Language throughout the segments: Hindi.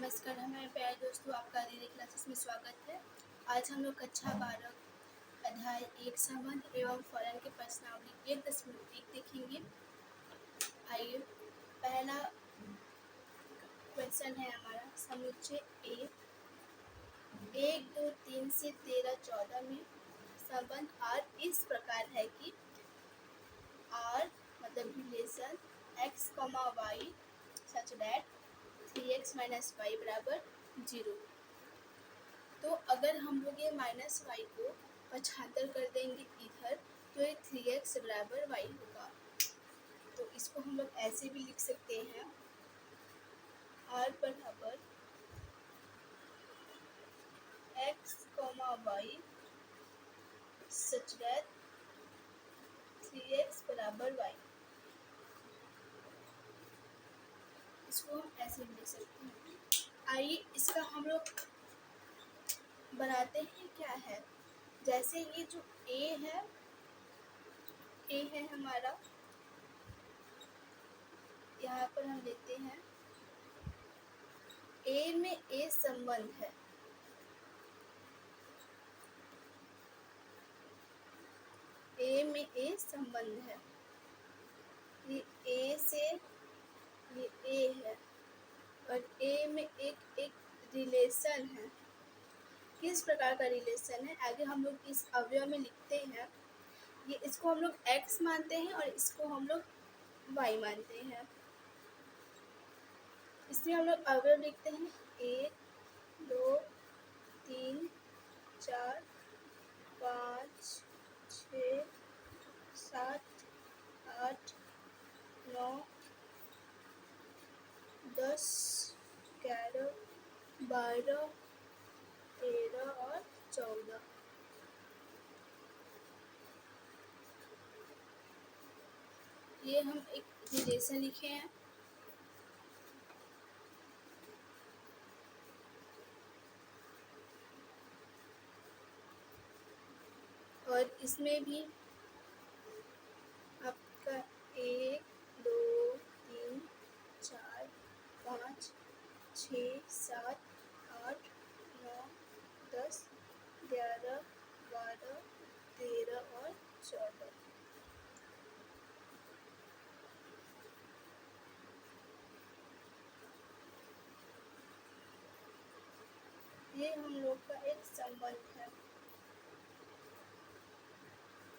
नमस्कार हमारे प्यारे दोस्तों, आपका दीदी क्लासेस में स्वागत है। आज हम लोग कक्षा 12 अध्याय 1 संबंध एवं फलन के प्रश्नावली 1.1 देखेंगे। आइए, पहला क्वेश्चन है हमारा समुच्चय ए 1, 2, 3 से 13, 14 में संबंध आर इस प्रकार है कि आर मतलब relation x, y such that 3x - y बराबर 0। तो अगर हम लोग ये -y को पक्षांतर कर देंगे इधर, तो ये 3x बराबर y होगा। तो इसको हम लोग ऐसे भी लिख सकते हैं, r बराबर x, y such that 3x बराबर y। इसको हम ऐसे भी लिख सकते हैं। आइए इसका हम लोग बनाते हैं। क्या है, जैसे ये जो a है हमारा, यहाँ पर हम लेते हैं a में a संबंध है, a में a संबंध है। ये a से ये a है और a में एक रिलेशन है। किस प्रकार का रिलेशन है, आगे हम लोग इस अवयव में लिखते हैं। ये इसको हम लोग x मानते हैं और इसको हम लोग y मानते हैं। इसमें हम लोग अवयव लिखते हैं 1, 2, 3, 4, 5, 6, 7, 8, 9, 10, 11, 12, 13 और 14। ये हम एक रिलेशन लिखे हैं। और इसमें भी आपका 1, 2, 3, 4, 5, 6, 7, 8, 9, 10, 11, 12, 13 और 14। ये हम लोग का एक संबंध है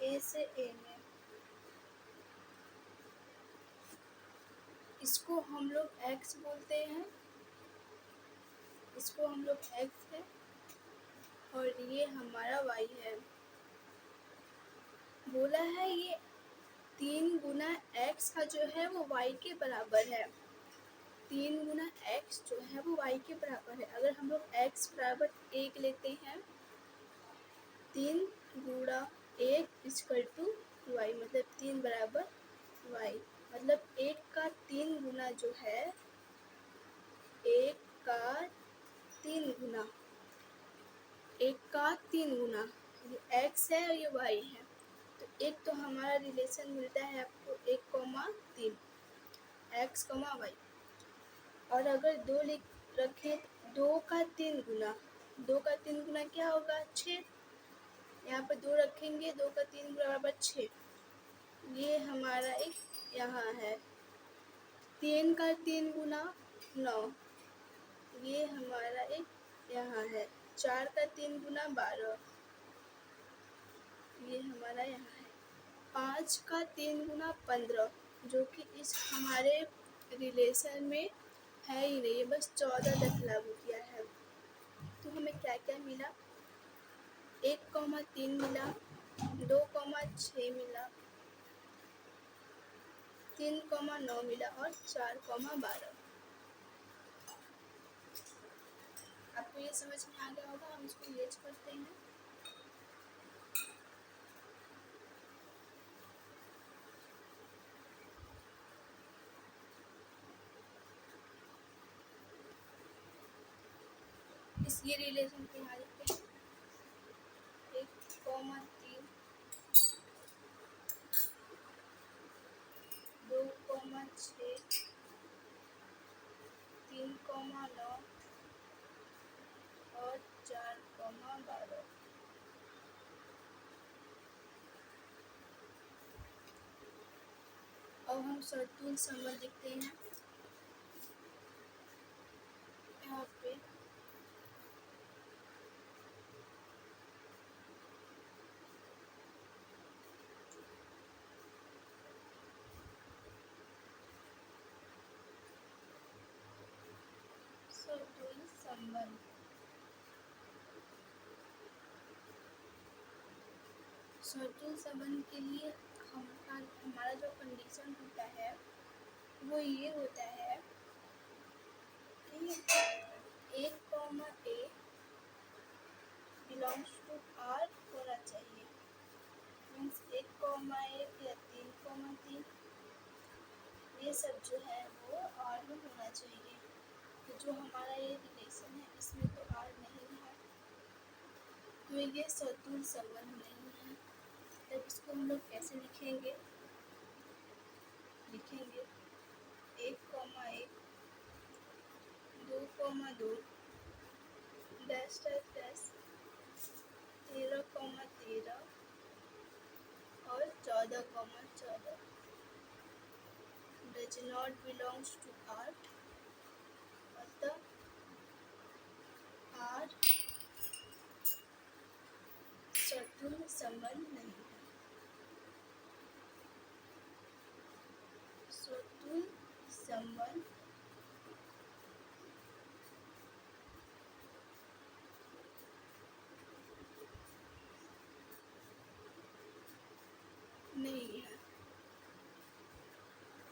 ए से ए में। इसको हम लोग x बोलते हैं, इसको हम लोग x है और ये हमारा y है। बोला है ये 3 गुना x का जो है वो y के बराबर है। 3 गुना x जो है वो y के बराबर है। अगर हम लोग x बराबर 1 लेते हैं, 3 गुणा 1 = y, मतलब 3 बराबर y। मतलब 1 का 3 गुना जो है, 1 का 3 गुना, 1 का 3 गुना, ये x है और ये y है। तो एक तो हमारा रिलेशन मिलता है आपको 1,3 x, y। और अगर 2 लिख रखें, 2 का 3 गुना, 2 का 3 गुना क्या होगा, 6। यहाँ पर 2 रखेंगे, 2 का 3 गुना बराबर 6। ये हमारा एक यहाँ है। 3 का 3 गुना 9, ये हमारा एक यहाँ है। 4 का 3 गुना 12, ये हमारा यहाँ है। 5 का 3 गुना 15, जो कि इस हमारे रिलेशन में है ही नहीं, बस 14 तक लागू किया है। तो हमें क्या क्या मिला, 1,3 मिला, 2,6 मिला, 3,9 मिला और 4,12। आपको ये समझ में आ गया होगा। हम इसको यूज करते हैं। इस ये रिलेशन को यहाँ लिखते हैं 1,3, 2,6, 3,9, अब हम सर्तुल संबंध लिखते हैं यहाँ पे। सर्तुल संबंध, सर्तुल संबंध के लिए हमारा जो कंडीशन होता है वो ये होता है कि 1, A बिलोंग्स टू R होना चाहिए। मीन्स 1, 1 या 3, 3 ये सब जो है वो R में होना चाहिए। तो जो हमारा ये रिलेशन है इसमें तो R नहीं है, तो ये सर्तुल संबंध नहीं है। तब इसको हम लोग कैसे लिखेंगे? 1, 1 2, 2 डैश डैश डैश 13, और 14, does not belongs to R, अतः R सर्तुल संबंध नहीं है। सर्तुल संबंध नहीं है।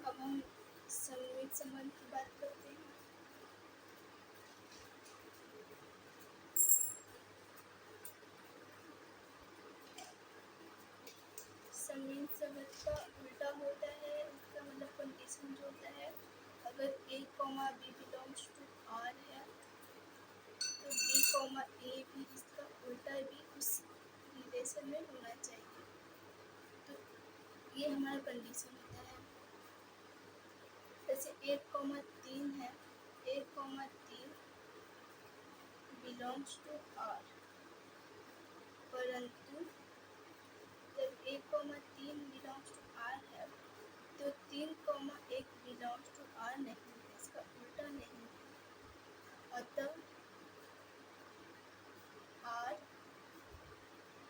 अब हम सममित संबंध की बात करते हैं। सममित संबंध का उल्टा होता है, इसका मतलब कंडीशन जो होता है, अगर A, B belongs to R है तो B, A भी इसका उल्टा भी उस रिलेशन में होना चाहिए। तो ये हमारा कंडीशन होता है। जैसे 1, 3 है, 1, 3 बिलोंग्स टू R, परंतु जब 1, 3 बिलोंग्स टू R है तो 3, 1 बिलोंग्स टू R नहीं है, इसका उल्टा नहीं है। अतः R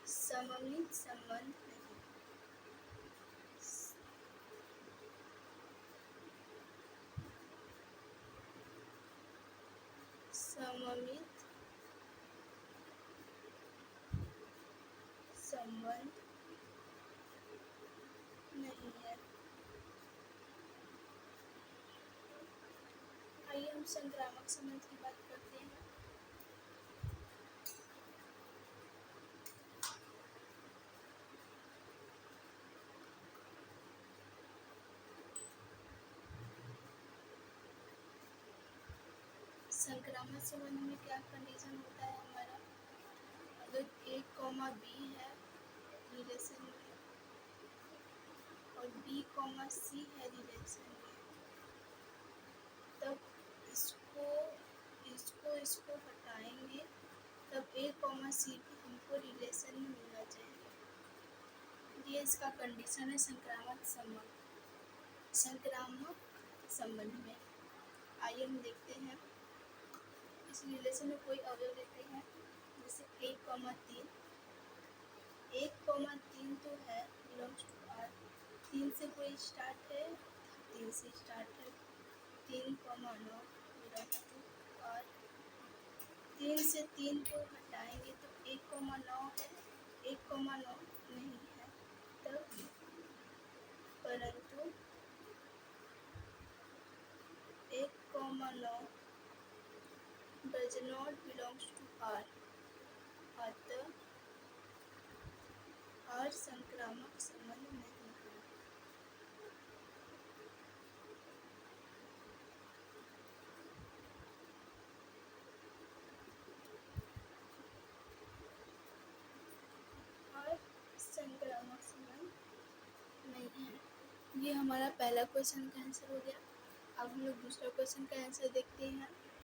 सममित संबंध नहीं। सममित संबंध नहीं है। आइए हम संक्रामक संबंध की बात करते हैं। संक्रामक संबंध में क्या कंडीशन होता है हमारा? अगर 1, B है रिलेशन में और B, C है रिलेशन में, तब इसको हटाएंगे, तब A, C भी हमको रिलेशन में मिलना चाहिए। ये इसका कंडीशन है संक्रामक संबंध। संक्रामक संबंध में आइए हम देखते हैं इस रिलेशन में कोई अवयव लेते हैं। जैसे 1, 3 तो है बिलोंग्स टू R, 3 से कोई स्टार्ट है, 3 से स्टार्ट है, 3, 9 बिलोंग्स टू R। 3 से 3 को हटाएंगे तो 1, 9 है, 1, 9 नहीं है, तब परंतु 1, 9 does not belongs to R, अतः R संक्रामक संबंध नहीं है। R संक्रामक संबंध नहीं है। ये हमारा पहला क्वेश्चन का आंसर हो गया। अब हम लोग दूसरा क्वेश्चन का आंसर देखते हैं।